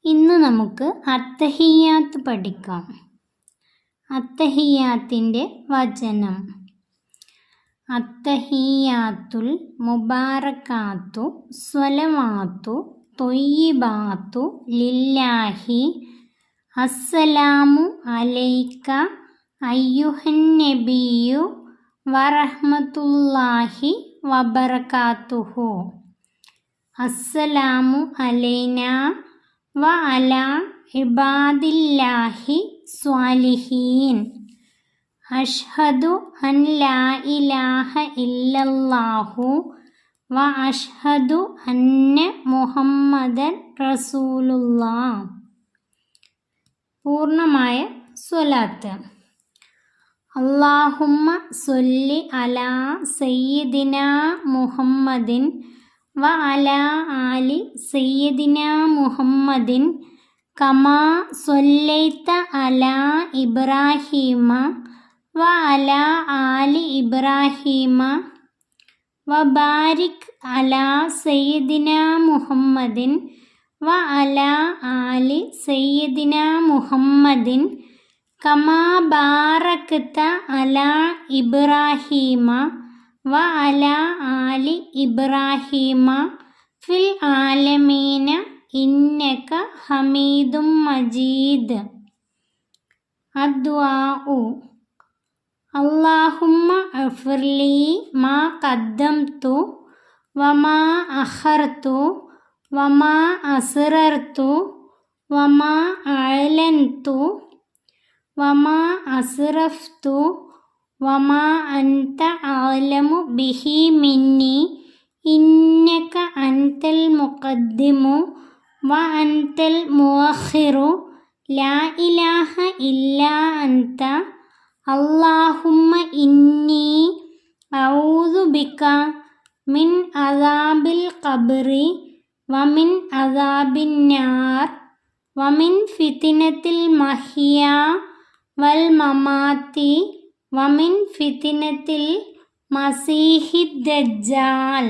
ഇന്ന് നമുക്ക് അത്തഹിയാത്ത് പഠിക്കാം. അത്തഹിയാത്തിൻ്റെ വചനം: അത്തഹിയാത്തുൽ മുബാറകാത്തു സ്വലവാത്തു തൊയ്യിബാത്തു ലില്ലാഹി അസ്സലാമു അലൈക അയ്യുഹൻ നബിയ്യു വറഹ്മത്തുള്ളാഹി വബറകാതുഹു. അസ്സലാമു അലൈനാ വ അലാ ഇബാദില്ലാഹി സ്വാലിഹീൻ. അഷ്ഹദു അൻ ലാ ഇലാഹ ഇല്ലല്ലാഹു വ അഷ്ഹദു അന്ന മുഹമ്മദൻ റസൂലുള്ളാഹ്. പൂർണ്ണമായ സ്വലാത്ത്: അല്ലാഹുമ്മ സ്വല്ലി അലാ സയ്യിദിനാ മുഹമ്മദിൻ വ അലാ ആലി സയ്യിദിനാ മുഹമ്മദിൻ കമാ സ്വല്ലൈത അലാ ഇബ്രാഹീമ വ അലാ ആലി ഇബ്രാഹീമ വ ബാരിക് അലാ സയ്യിദിനാ മുഹമ്മദിൻ വ അലാ ആലി സയ്യിദിനാ മുഹമ്മദിൻ കമാ ബാറക്ത അലാ ഇബ്രാഹീമ വ അലാ ആലി ഇബ്രാഹീമ ഫിൽ ആലമീന ഇന്നക ഹമീദും മജീദ്. അദ്ദുആഉ: അല്ലാഹുമ്മ ഇഗ്ഫിർലി മാ ഖദ്ദംതു വമാ അഖർതു വമാ അസ്റർതു വമാ അഅലൻതു വമാ അസ്റഫ്തു വമാ അൻത അഅലമു ബിഹി മിന്നി ഇന്നക അൻതൽ മുഖദ്ദിമു വ അൻതൽ മുഅഖിറു ലാ ഇലാഹ ഇല്ലാ അൻത. അല്ലാഹുമ്മ ഇന്നി അഊദു ബിക മിൻ അദാബിൽ ഖബ്രി വമിൻ അദാബിൻ നാർ വമിൻ ഫിത്നത്തിൽ മഹിയാ വൽ മമാത്തി വമിൻ ഫിത്നത്തിൽ മസീഹിദ് ദജ്ജാൽ.